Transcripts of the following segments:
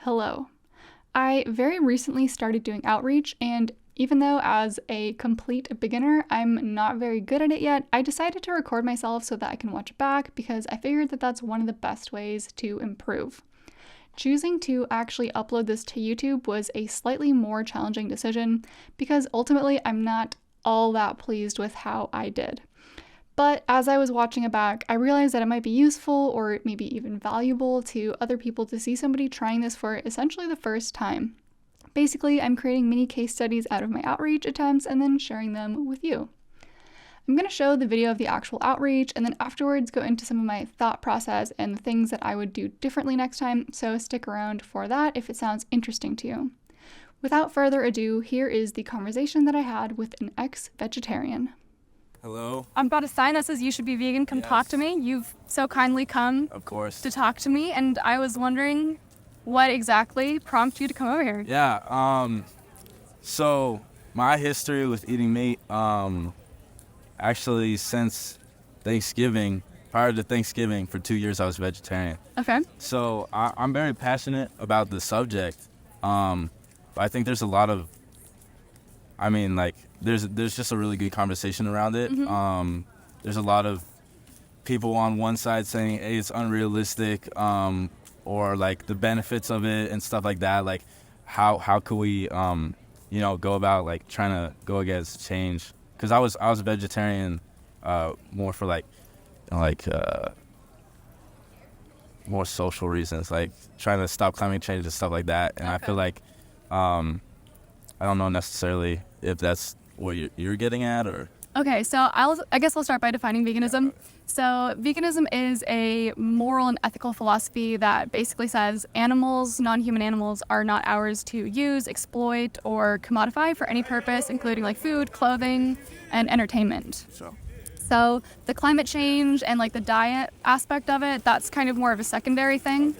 Hello. I very recently started doing outreach, and even though as a complete beginner, I'm not very good at it yet, I decided to record myself so that I can watch it back because I figured that that's one of the best ways to improve. Choosing to actually upload this to YouTube was a slightly more challenging decision because ultimately I'm not all that pleased with how I did. But as I was watching it back, I realized that it might be useful or maybe even valuable to other people to see somebody trying this for essentially the first time. Basically, I'm creating mini case studies out of my outreach attempts and then sharing them with you. I'm going to show the video of the actual outreach and then afterwards go into some of my thought process and the things that I would do differently next time, so stick around for that if it sounds interesting to you. Without further ado, here is the conversation that I had with an ex-vegetarian. Hello? I've got a sign that says you should be vegan, come talk to me. You've so kindly come Of course. to talk to me, and I was wondering what exactly prompted you to come over here. Yeah, so my history with eating meat, actually since Thanksgiving, prior to Thanksgiving, for 2 years I was vegetarian. Okay. So I'm very passionate about the subject. But I think there's a lot of, there's just a really good conversation around it. Mm-hmm. There's a lot of people on one side saying, hey, it's unrealistic, or like the benefits of it and stuff like that. Like how could we, go about like trying to go against change? Because I was vegetarian, more for more social reasons, like trying to stop climate change and stuff like that. And Okay. I feel like, I don't know necessarily if that's what you're getting at or. Okay, so I guess I'll start by defining veganism. So veganism is a moral and ethical philosophy that basically says animals, non-human animals, are not ours to use, exploit, or commodify for any purpose, including like food, clothing, and entertainment. So the climate change and like the diet aspect of it, that's kind of more of a secondary thing.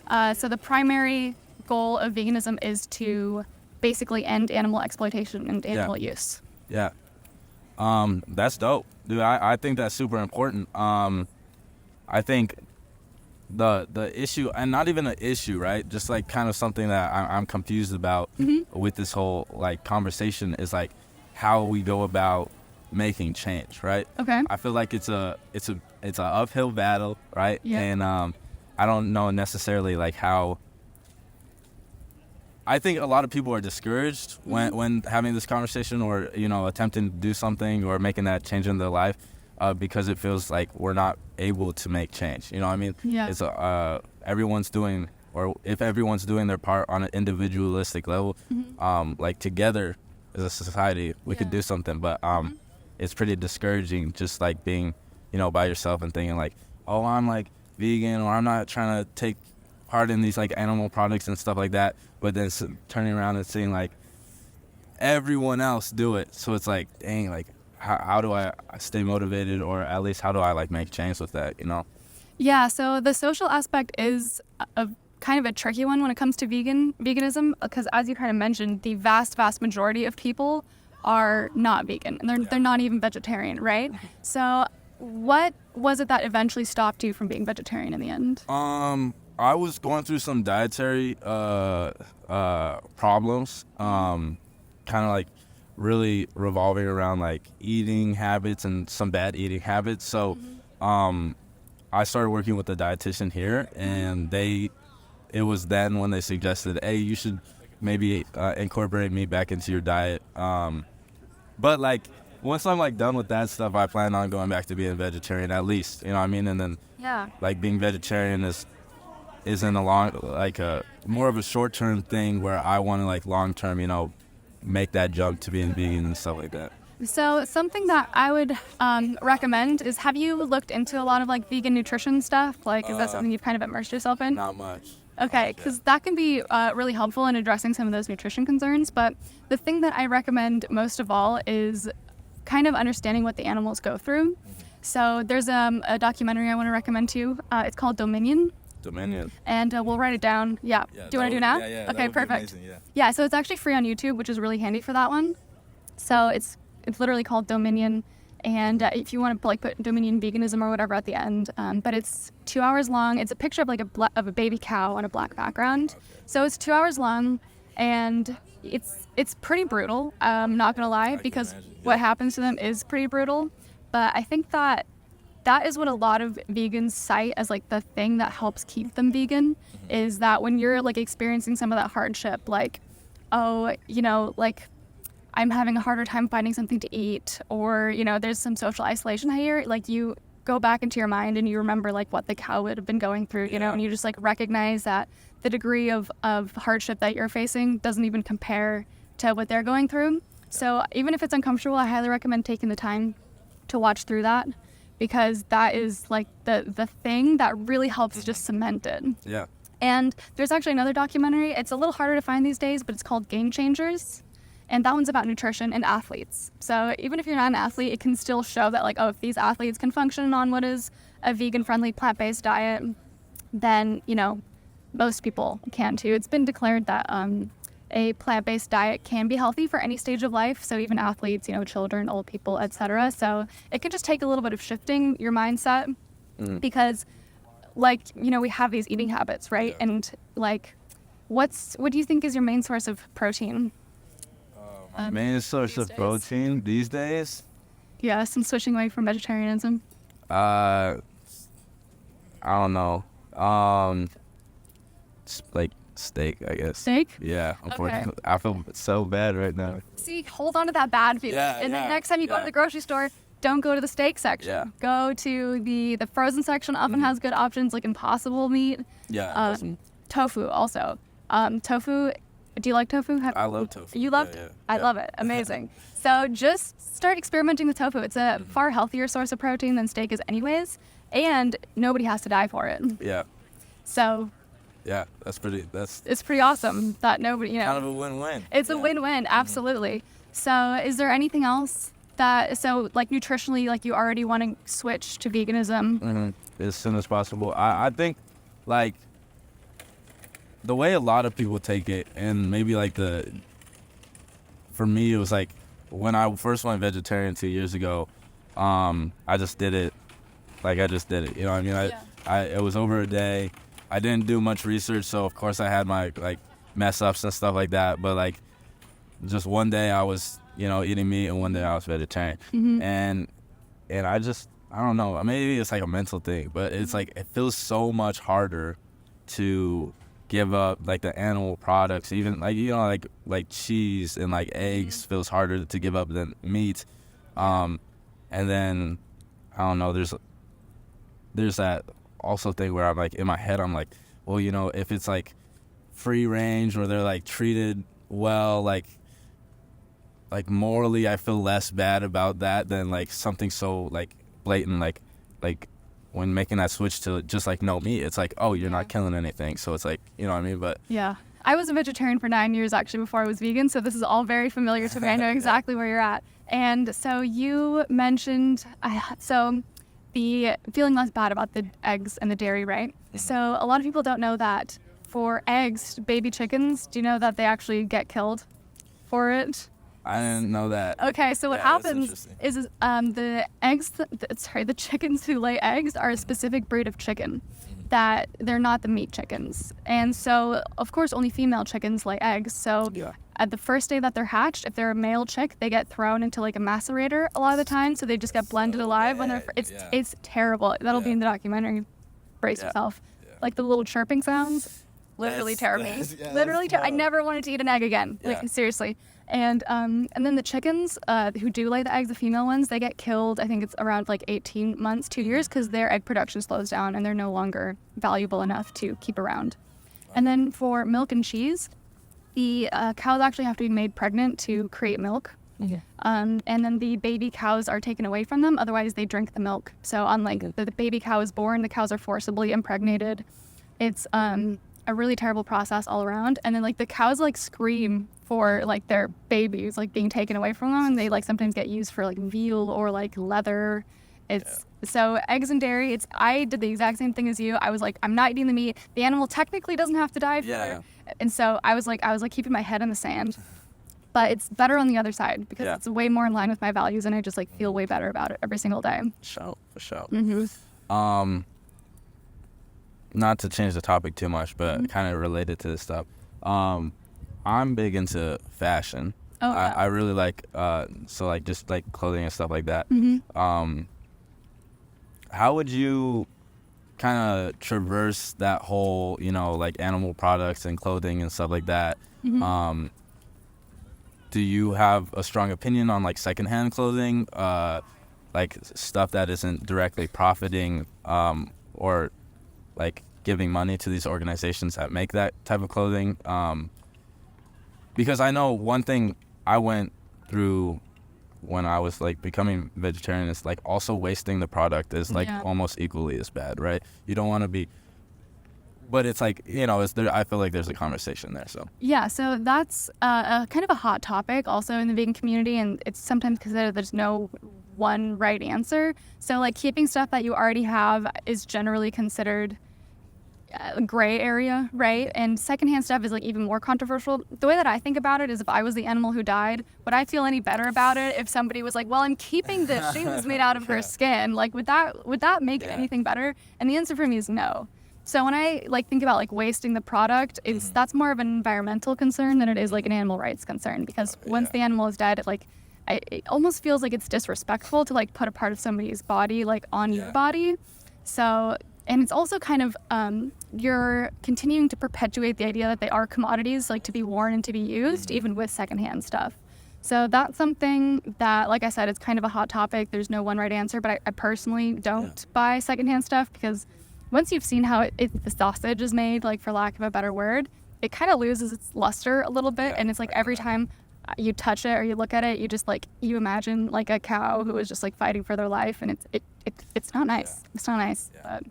So the primary goal of veganism is to basically end animal exploitation and animal use. Yeah. That's dope. Dude, I think that's super important. I think the issue, and not even an issue, right? Just like kind of something that I'm confused about with this whole like conversation is like how we go about making change, right? Okay. I feel like it's a uphill battle, right? Yeah. And I don't know necessarily like how. I think a lot of people are discouraged when having this conversation or, attempting to do something or making that change in their life because it feels like we're not able to make change. You know what I mean? Yeah. It's everyone's doing, or if everyone's doing their part on an individualistic level, like together as a society, we could do something. But it's pretty discouraging just like being, by yourself and thinking like, oh, I'm like vegan or I'm not trying to take part in these like animal products and stuff like that, but then turning around and seeing like everyone else do it, so it's like, dang, like how do I stay motivated, or at least how do I like make change with that, Yeah, so the social aspect is a kind of a tricky one when it comes to veganism, because as you kind of mentioned, the vast majority of people are not vegan, and they're not even vegetarian, right? So what was it that eventually stopped you from being vegetarian in the end? I was going through some dietary problems, kind of like really revolving around like eating habits and some bad eating habits. So I started working with a dietitian here, and it was then when they suggested, hey, you should maybe incorporate meat back into your diet. But like once I'm like done with that stuff, I plan on going back to being vegetarian at least, you know what I mean? And then like being vegetarian isn't a more of a short-term thing where I want to like long-term, make that jump to being vegan and stuff like that. So something that I would recommend is, have you looked into a lot of like vegan nutrition stuff? Like, is that something you've kind of immersed yourself in? Not much. Okay, because that can be really helpful in addressing some of those nutrition concerns. But the thing that I recommend most of all is kind of understanding what the animals go through. So there's a documentary I want to recommend to you. It's called Dominion. And we'll write it down. Yeah. Do you want to do it now? Yeah. Okay, perfect. Amazing, Yeah, so it's actually free on YouTube, which is really handy for that one. So it's literally called Dominion. And if you want to like put Dominion veganism or whatever at the end, but it's 2 hours long. It's a picture of like of a baby cow on a black background. So it's 2 hours long, and it's pretty brutal. I'm not gonna lie, because what happens to them is pretty brutal. But I think that is what a lot of vegans cite as like the thing that helps keep them vegan, is that when you're like experiencing some of that hardship, like, oh, you know, like I'm having a harder time finding something to eat, or, you know, there's some social isolation here, like you go back into your mind and you remember like what the cow would have been going through, you know, and you just like recognize that the degree of hardship that you're facing doesn't even compare to what they're going through. So even if it's uncomfortable, I highly recommend taking the time to watch through that, because that is like the thing that really helps just cement it. Yeah. And there's actually another documentary. It's a little harder to find these days, but it's called Game Changers. And that one's about nutrition and athletes. So even if you're not an athlete, it can still show that like, oh, if these athletes can function on what is a vegan-friendly, plant-based diet, then, you know, most people can too. It's been declared that a plant-based diet can be healthy for any stage of life. So even athletes, you know, children, old people, etc. So it can just take a little bit of shifting your mindset, because like, you know, we have these eating habits, right? Yeah. And like, what do you think is your main source of protein? Main source of days? protein these days? Yes, I'm switching away from vegetarianism. I don't know. Like steak, I guess. Steak? Yeah, unfortunately. I feel so bad right now. See, hold on to that bad feeling. Yeah, and then yeah, next time you go to the grocery store, don't go to the steak section. Yeah. Go to the frozen section. Often has good options like Impossible meat. Yeah. Tofu also. Tofu. Do you like tofu? I love tofu. You love it? I love it. Amazing. So just start experimenting with tofu. It's a far healthier source of protein than steak is anyways, and nobody has to die for it. Yeah. So Yeah, that's it's pretty awesome that nobody, you know. kind of a win-win. It's a win-win, absolutely. So is there anything else so like nutritionally, like you already want to switch to veganism? As soon as possible. I think like the way a lot of people take it, and maybe like for me it was like when I first went vegetarian 2 years ago, I just did it. Like I just did it. You know what I mean? It was over a day. I didn't do much research, so of course I had my like mess ups and stuff like that. But like just one day I was, you know, eating meat, and one day I was vegetarian. And I don't know, maybe it's like a mental thing, but it's like it feels so much harder to give up like the animal products, even like, you know, like cheese and like eggs feels harder to give up than meat. And then I don't know, there's that also thing where I'm like in my head I'm like, well, you know, if it's like free range or they're like treated well, like morally I feel less bad about that than like something so like blatant, like when making that switch to just like no meat. It's like, oh, you're not killing anything, so it's like, you know what I mean? But yeah, I was a vegetarian for 9 years actually before I was vegan, so this is all very familiar to me. I know exactly where you're at. And so you mentioned so the feeling less bad about the eggs and the dairy, right? So a lot of people don't know that for eggs, baby chickens, do you know that they actually get killed for it? I didn't know that. Okay, so what happens is the chickens who lay eggs are a specific breed of chicken, that they're not the meat chickens. And so, of course, only female chickens lay eggs. So at the first day that they're hatched, if they're a male chick, they get thrown into like a macerator a lot of the time. So they just get blended alive when it's terrible. That'll be in the documentary. Brace yourself. Like the little chirping sounds literally tear me. Literally tear. I never wanted to eat an egg again. Like seriously. And then the chickens who do lay the eggs, the female ones, they get killed. I think it's around like 18 months, 2 years, because their egg production slows down and they're no longer valuable enough to keep around. And then for milk and cheese, the cows actually have to be made pregnant to create milk. And then the baby cows are taken away from them, otherwise they drink the milk. So unlike the baby cow is born, the cows are forcibly impregnated. It's a really terrible process all around. And then like the cows like scream for like their babies like being taken away from them, and they like sometimes get used for like veal or like leather. So eggs and dairy, I did the exact same thing as you. I was like, I'm not eating the meat. The animal technically doesn't have to die for it. And so I was like keeping my head in the sand. but it's better on the other side because Yeah. it's way more in line with my values, and I just like feel way better about it every single day. For sure. Mm-hmm. Not to change the topic too much, but kind of related to this stuff. I'm big into fashion. Oh, yeah. I really like so like just like clothing and stuff like that. Mm-hmm. How would you kind of traverse that whole, you know, like animal products and clothing and stuff like that? Mm-hmm. Do you have a strong opinion on like secondhand clothing, like stuff that isn't directly profiting, or like giving money to these organizations that make that type of clothing? Because I know one thing I went through when I was like becoming vegetarian is like also wasting the product is like almost equally as bad, right? You don't want to be, but it's like, you know, it's there. I feel like there's a conversation there. So Yeah, so that's a kind of a hot topic also in the vegan community, and it's sometimes considered there's no one right answer. So like keeping stuff that you already have is generally considered a gray area, right? And secondhand stuff is like even more controversial. The way that I think about it is if I was the animal who died, would I feel any better about it if somebody was like, well, I'm keeping this shoes made out of her skin? Like, would that make anything better? And the answer for me is no. So when I like think about like wasting the product, that's more of an environmental concern than it is like an animal rights concern, because once the animal is dead, it almost feels like it's disrespectful to like put a part of somebody's body like on your body. So, and it's also kind of you're continuing to perpetuate the idea that they are commodities, like to be worn and to be used, even with secondhand stuff. So that's something that, like I said, it's kind of a hot topic. There's no one right answer, but I personally don't buy secondhand stuff because once you've seen how the sausage is made, like for lack of a better word, it kind of loses its luster a little bit. And it's like every time you touch it or you look at it, you just like, you imagine like a cow who is just like fighting for their life. And it's not nice. It's not nice. But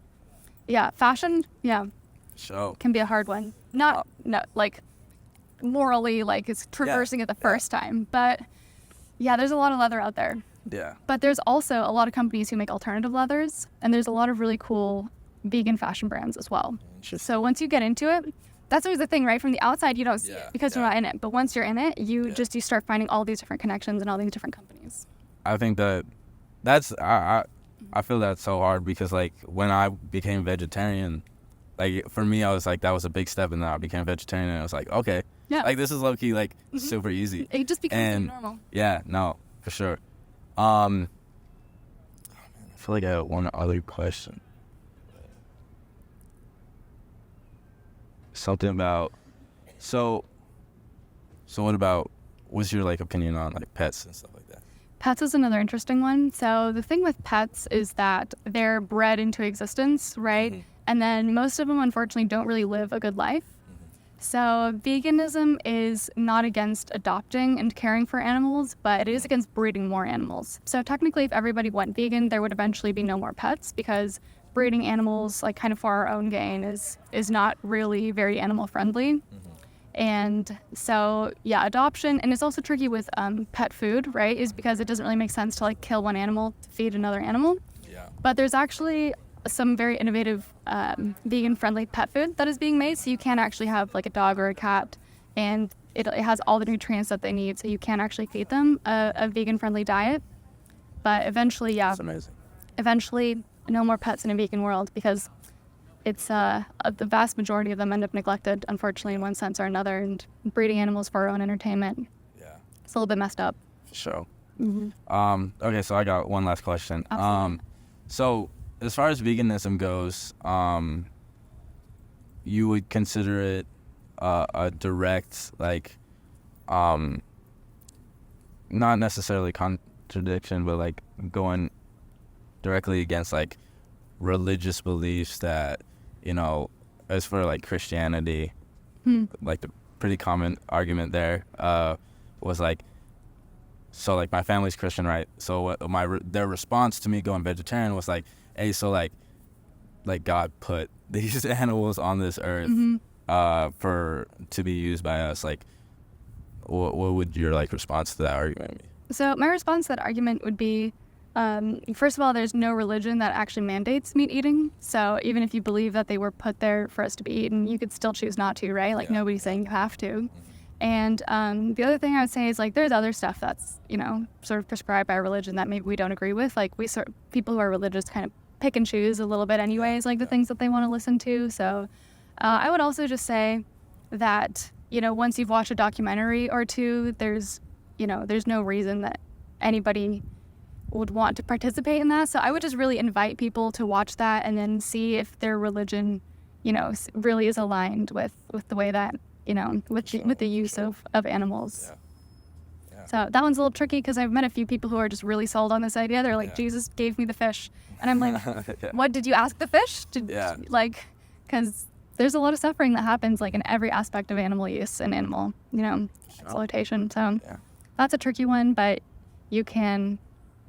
yeah, fashion, can be a hard one. No, like morally, like it's traversing it the first time. But yeah, there's a lot of leather out there. Yeah. But there's also a lot of companies who make alternative leathers, and there's a lot of really cool vegan fashion brands as well. So once you get into it, that's always the thing, right? From the outside, you don't see it because you're not in it. But once you're in it, you start finding all these different connections and all these different companies. I think that's I feel that's so hard because like when I became vegetarian, like for me I was like that was a big step, and then I became vegetarian and I was like, okay, like this is low key like super easy. It just becomes normal. Yeah, no, for sure. I feel like I have one other question. Something about so what's your like opinion on like pets and stuff like that? Pets is another interesting one. So the thing with pets is that they're bred into existence, right? And then most of them unfortunately don't really live a good life. So veganism is not against adopting and caring for animals, but it is against breeding more animals. So technically if everybody went vegan, there would eventually be no more pets, because breeding animals like kind of for our own gain is not really very animal friendly. And so adoption, and it's also tricky with pet food, right, is because it doesn't really make sense to like kill one animal to feed another animal. But there's actually some very innovative vegan friendly pet food that is being made, so you can actually have like a dog or a cat, and it has all the nutrients that they need, so you can actually feed them a vegan friendly diet. But eventually That's amazing. Eventually no more pets in a vegan world, because it's the vast majority of them end up neglected, unfortunately, in one sense or another, and breeding animals for our own entertainment. It's a little bit messed up. For sure. Okay, so I got one last question. Absolutely. So as far as veganism goes, you would consider it a direct, like, not necessarily contradiction, but like going directly against like religious beliefs that, you know, as for like Christianity, like the pretty common argument there was like, so like my family's Christian, right? So what their response to me going vegetarian was like, hey, so like God put these animals on this earth to be used by us. Like, what would your like response to that argument be? So my response to that argument would be, first of all, there's no religion that actually mandates meat eating. So even if you believe that they were put there for us to be eaten, you could still choose not to, right? Like nobody's saying you have to. And the other thing I would say is like there's other stuff that's, you know, sort of prescribed by religion that maybe we don't agree with. Like people who are religious kind of pick and choose a little bit anyways, like the things that they want to listen to. So I would also just say that, you know, once you've watched a documentary or two, there's no reason that anybody would want to participate in that. So I would just really invite people to watch that and then see if their religion, you know, really is aligned with the way that, you know, with the use of animals. Yeah. So that one's a little tricky because I've met a few people who are just really sold on this idea. They're like, Jesus gave me the fish. And I'm like, what, did you ask the fish? Because there's a lot of suffering that happens like in every aspect of animal use and animal, you know, exploitation. So that's a tricky one, but it can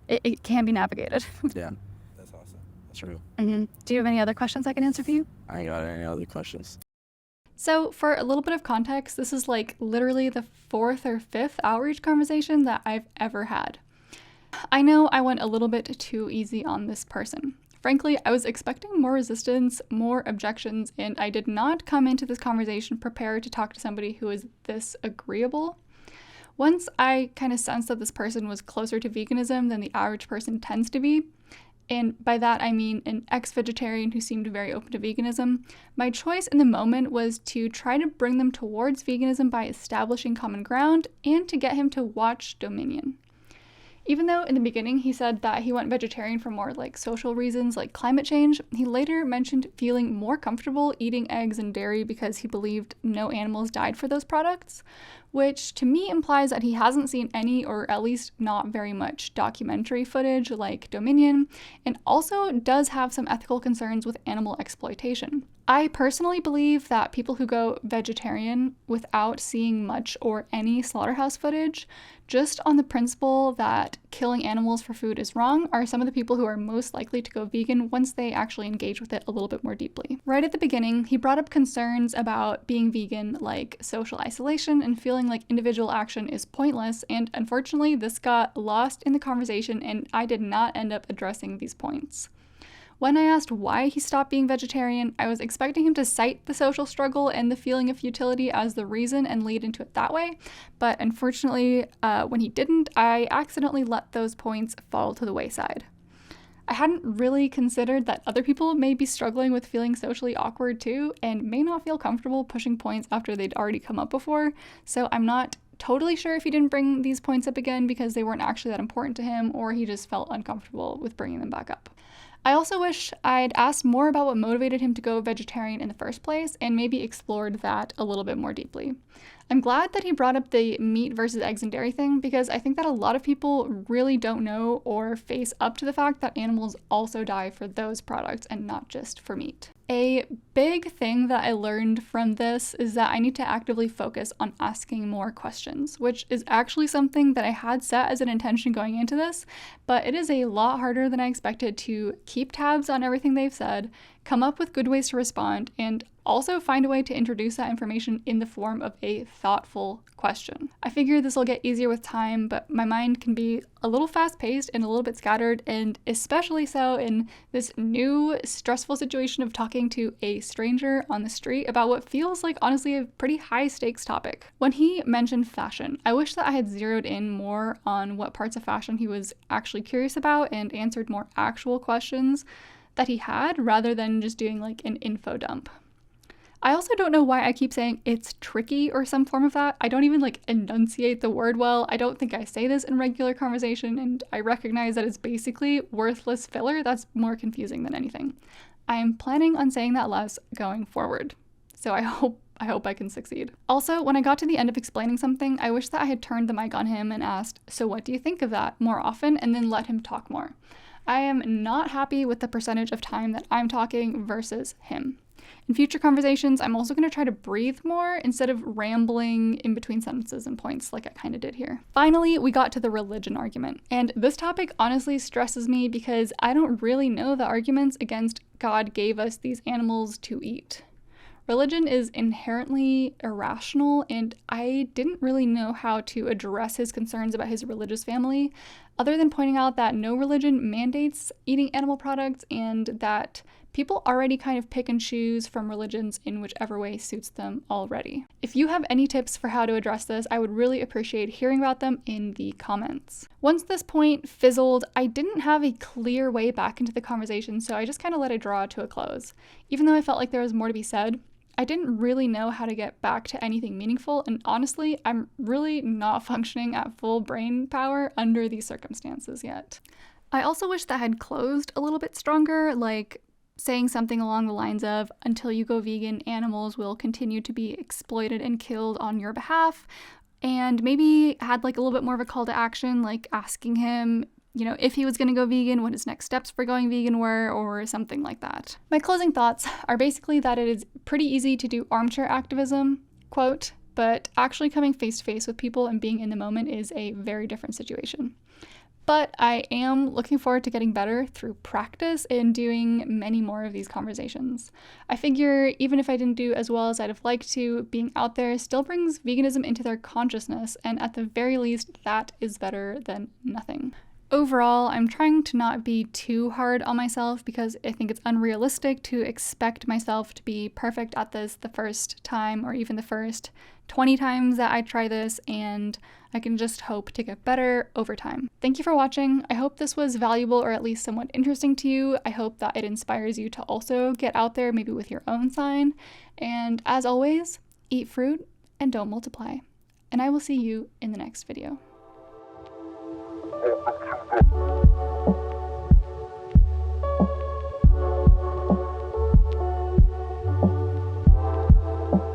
be navigated. Yeah, that's awesome. That's true. Mm-hmm. Do you have any other questions I can answer for you? I ain't got any other questions. So for a little bit of context, this is like literally the 4th or 5th outreach conversation that I've ever had. I know I went a little bit too easy on this person. Frankly, I was expecting more resistance, more objections, and I did not come into this conversation prepared to talk to somebody who is this agreeable. Once I kind of sensed that this person was closer to veganism than the average person tends to be, and by that I mean an ex-vegetarian who seemed very open to veganism, my choice in the moment was to try to bring them towards veganism by establishing common ground and to get him to watch Dominion. Even though in the beginning he said that he went vegetarian for more like social reasons like climate change, he later mentioned feeling more comfortable eating eggs and dairy because he believed no animals died for those products, which to me implies that he hasn't seen any, or at least not very much, documentary footage like Dominion, and also does have some ethical concerns with animal exploitation. I personally believe that people who go vegetarian without seeing much or any slaughterhouse footage, just on the principle that killing animals for food is wrong, are some of the people who are most likely to go vegan once they actually engage with it a little bit more deeply. Right at the beginning, he brought up concerns about being vegan, like social isolation and feeling like individual action is pointless, and unfortunately this got lost in the conversation and I did not end up addressing these points. When I asked why he stopped being vegetarian, I was expecting him to cite the social struggle and the feeling of futility as the reason and lead into it that way, but unfortunately, when he didn't, I accidentally let those points fall to the wayside. I hadn't really considered that other people may be struggling with feeling socially awkward too, and may not feel comfortable pushing points after they'd already come up before, so I'm not totally sure if he didn't bring these points up again because they weren't actually that important to him, or he just felt uncomfortable with bringing them back up. I also wish I'd asked more about what motivated him to go vegetarian in the first place and maybe explored that a little bit more deeply. I'm glad that he brought up the meat versus eggs and dairy thing because I think that a lot of people really don't know or face up to the fact that animals also die for those products and not just for meat. A big thing that I learned from this is that I need to actively focus on asking more questions, which is actually something that I had set as an intention going into this, but it is a lot harder than I expected to keep tabs on everything they've said, come up with good ways to respond, and also find a way to introduce that information in the form of a thoughtful question. I figure this will get easier with time, but my mind can be a little fast-paced and a little bit scattered, and especially so in this new stressful situation of talking to a stranger on the street about what feels like honestly a pretty high-stakes topic. When he mentioned fashion, I wish that I had zeroed in more on what parts of fashion he was actually curious about and answered more actual questions that he had rather than just doing like an info dump. I also don't know why I keep saying it's tricky or some form of that. I don't even like enunciate the word well. I don't think I say this in regular conversation, and I recognize that it's basically worthless filler that's more confusing than anything. I am planning on saying that less going forward, so I hope I can succeed. Also, when I got to the end of explaining something, I wish that I had turned the mic on him and asked, "So what do you think of that?" more often, and then let him talk more. I am not happy with the percentage of time that I'm talking versus him. In future conversations, I'm also going to try to breathe more instead of rambling in between sentences and points like I kind of did here. Finally, we got to the religion argument. And this topic honestly stresses me because I don't really know the arguments against God gave us these animals to eat. Religion is inherently irrational, and I didn't really know how to address his concerns about his religious family, other than pointing out that no religion mandates eating animal products and that People already kind of pick and choose from religions in whichever way suits them already. If you have any tips for how to address this, I would really appreciate hearing about them in the comments. Once this point fizzled, I didn't have a clear way back into the conversation, so I just kind of let it draw to a close. Even though I felt like there was more to be said, I didn't really know how to get back to anything meaningful, and honestly, I'm really not functioning at full brain power under these circumstances yet. I also wish that had closed a little bit stronger, like saying something along the lines of, until you go vegan, animals will continue to be exploited and killed on your behalf, and maybe had like a little bit more of a call to action, like asking him, if he was going to go vegan, what his next steps for going vegan were, or something like that. My closing thoughts are basically that it is pretty easy to do armchair activism, quote, but actually coming face to face with people and being in the moment is a very different situation. But I am looking forward to getting better through practice and doing many more of these conversations. I figure even if I didn't do as well as I'd have liked to, being out there still brings veganism into their consciousness, and at the very least, that is better than nothing. Overall, I'm trying to not be too hard on myself because I think it's unrealistic to expect myself to be perfect at this the first time or even the first 20 times that I try this, and I can just hope to get better over time. Thank you for watching. I hope this was valuable or at least somewhat interesting to you. I hope that it inspires you to also get out there, maybe with your own sign. And as always, eat fruit and don't multiply. And I will see you in the next video.